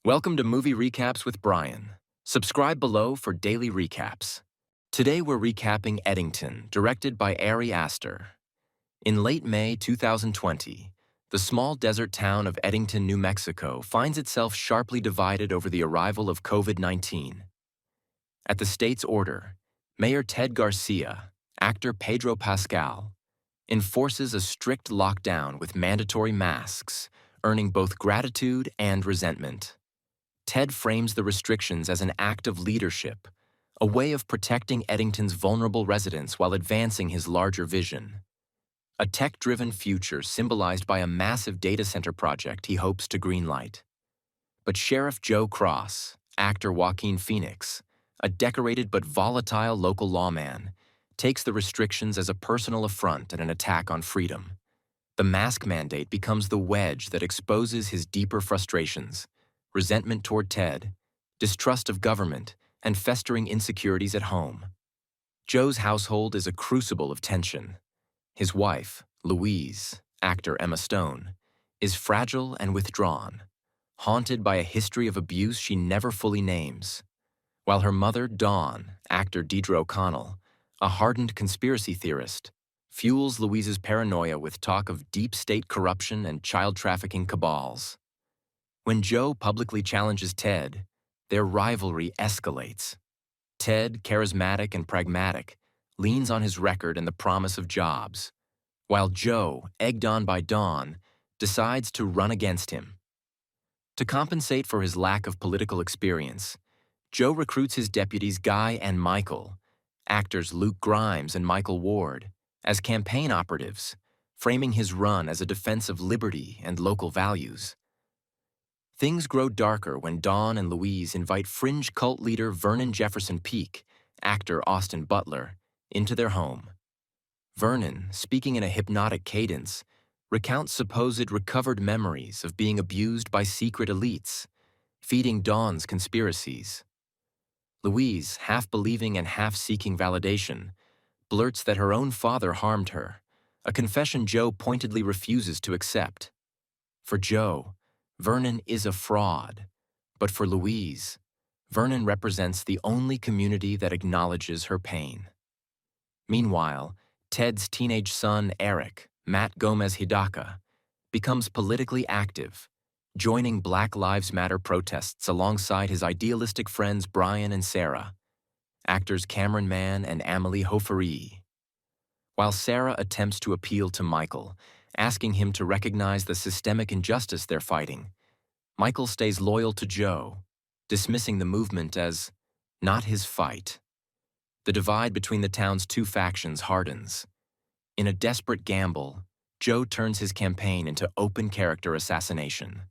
Welcome to Movie Recaps with Brian. Subscribe below for daily recaps. Today we're recapping Eddington, directed by Ari Aster. In late May 2020, the small desert town of Eddington, New Mexico finds itself sharply divided over the arrival of COVID-19. At the state's order, Mayor Ted Garcia, actor Pedro Pascal, enforces a strict lockdown with mandatory masks, earning both gratitude and resentment. Ted frames the restrictions as an act of leadership, a way of protecting Eddington's vulnerable residents while advancing his larger vision. A tech-driven future symbolized by a massive data center project he hopes to greenlight. But Sheriff Joe Cross, actor Joaquin, a decorated but volatile local lawman, takes the restrictions as a personal affront and an attack on freedom. The mask mandate becomes the wedge that exposes his deeper frustrations: resentment toward Ted, distrust of government, and festering insecurities at home. Joe's household is a crucible of tension. His wife, Louise, actor Emma Stone, is fragile and withdrawn, haunted by a history of abuse she never fully names, while her mother, Dawn, actor Deidre O'Connell, a hardened conspiracy theorist, fuels Louise's paranoia with talk of deep state corruption and child trafficking cabals. When Joe publicly challenges Ted, their rivalry escalates. Ted, charismatic and pragmatic, leans on his record and the promise of jobs, while Joe, egged on by Dawn, decides to run against him. To compensate for his lack of political experience, Joe recruits his deputies Guy and Michael, actors Luke Grimes and Michael Ward, as campaign operatives, framing his run as a defense of liberty and local values. Things grow darker when Dawn and Louise invite fringe cult leader Vernon Jefferson Peake, actor Austin Butler, into their home. Vernon, speaking in a hypnotic cadence, recounts supposed recovered memories of being abused by secret elites, feeding Dawn's conspiracies. Louise, half believing and half seeking validation, blurts that her own father harmed her, a confession Joe pointedly refuses to accept. For Joe, Vernon is a fraud, but for Louise, Vernon represents the only community that acknowledges her pain. Meanwhile, Ted's teenage son, Eric, Matt Gomez Hidaka, becomes politically active, joining Black Lives Matter protests alongside his idealistic friends Brian and Sarah, actors Cameron Mann and Amelie Hoferee. While Sarah attempts to appeal to Michael, asking him to recognize the systemic injustice they're fighting, Michael stays loyal to Joe, dismissing the movement as not his fight. The divide between the town's two factions hardens. In a desperate gamble, Joe turns his campaign into open character assassination.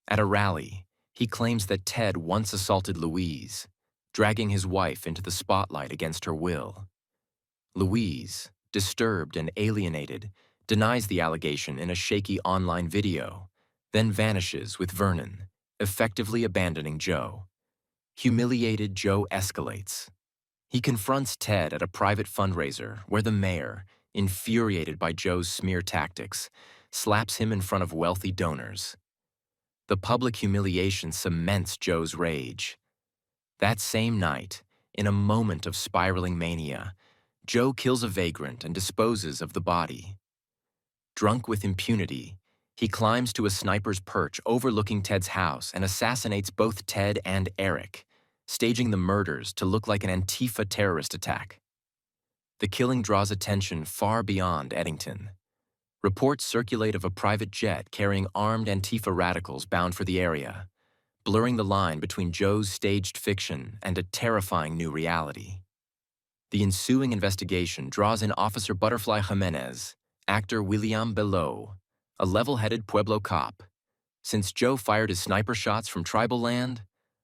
At a rally, he claims that Ted once assaulted Louise, dragging his wife into the spotlight against her will. Louise, disturbed and alienated, denies the allegation in a shaky online video, then vanishes with Vernon, effectively abandoning Joe. Humiliated, Joe escalates. He confronts Ted at a private fundraiser where the mayor, infuriated by Joe's smear tactics, slaps him in front of wealthy donors. The public humiliation cements Joe's rage. That same night, in a moment of spiraling mania, Joe kills a vagrant and disposes of the body. Drunk with impunity, he climbs to a sniper's perch overlooking Ted's house and assassinates both Ted and Eric, staging the murders to look like an Antifa terrorist attack. The killing draws attention far beyond Eddington. Reports circulate of a private jet carrying armed Antifa radicals bound for the area, blurring the line between Joe's staged fiction and a terrifying new reality. The ensuing investigation draws in Officer Butterfly Jimenez, actor William Bello, a level-headed Pueblo cop. Since Joe fired his sniper shots from tribal land,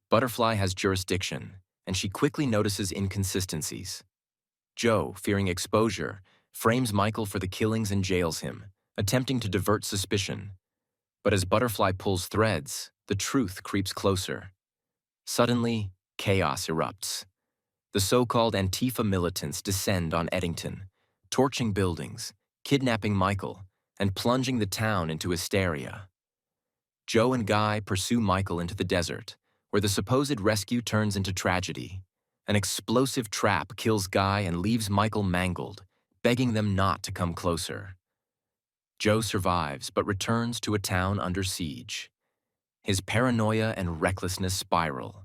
Butterfly has jurisdiction, and she quickly notices inconsistencies. Joe, fearing exposure, frames Michael for the killings and jails him, attempting to divert suspicion. But as Butterfly pulls threads, the truth creeps closer. Suddenly, chaos erupts. The so-called Antifa militants descend on Eddington, torching buildings, kidnapping Michael, and plunging the town into hysteria. Joe and Guy pursue Michael into the desert, where the supposed rescue turns into tragedy. An explosive trap kills Guy and leaves Michael mangled, begging them not to come closer. Joe survives but returns to a town under siege. His paranoia and recklessness spiral.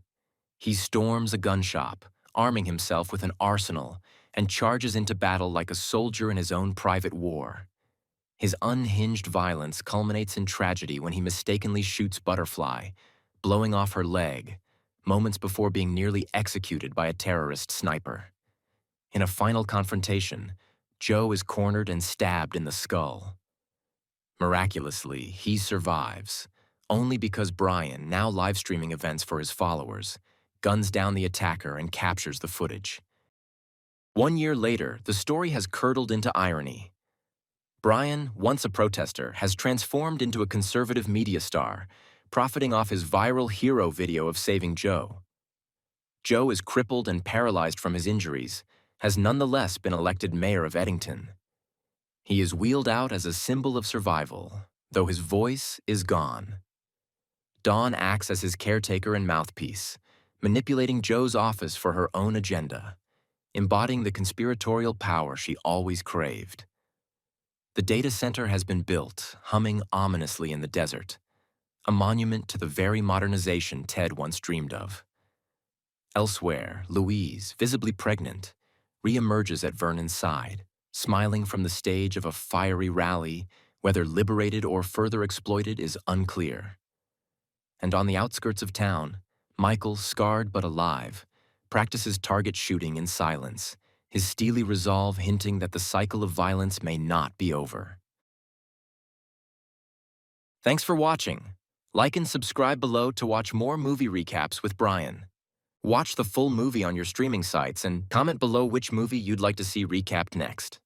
He storms a gun shop, arming himself with an arsenal, and charges into battle like a soldier in his own private war. His unhinged violence culminates in tragedy when he mistakenly shoots Butterfly, blowing off her leg, moments before being nearly executed by a terrorist sniper. In a final confrontation, Joe is cornered and stabbed in the skull. Miraculously, he survives, only because Brian, now live-streaming events for his followers, guns down the attacker and captures the footage. 1 year later, the story has curdled into irony. Brian, once a protester, has transformed into a conservative media star, profiting off his viral hero video of saving Joe. Joe is crippled and paralyzed from his injuries, has nonetheless been elected mayor of Eddington. He is wheeled out as a symbol of survival, though his voice is gone. Dawn acts as his caretaker and mouthpiece, manipulating Joe's office for her own agenda, embodying the conspiratorial power she always craved. The data center has been built, humming ominously in the desert, a monument to the very modernization Ted once dreamed of. Elsewhere, Louise, visibly pregnant, re-emerges at Vernon's side, smiling from the stage of a fiery rally, whether liberated or further exploited is unclear. And on the outskirts of town, Michael, scarred but alive, practices target shooting in silence, his steely resolve hinting that the cycle of violence may not be over. Thanks for watching. Like and subscribe below to watch more movie recaps with Brian. Watch the full movie on your streaming sites and comment below which movie you'd like to see recapped next.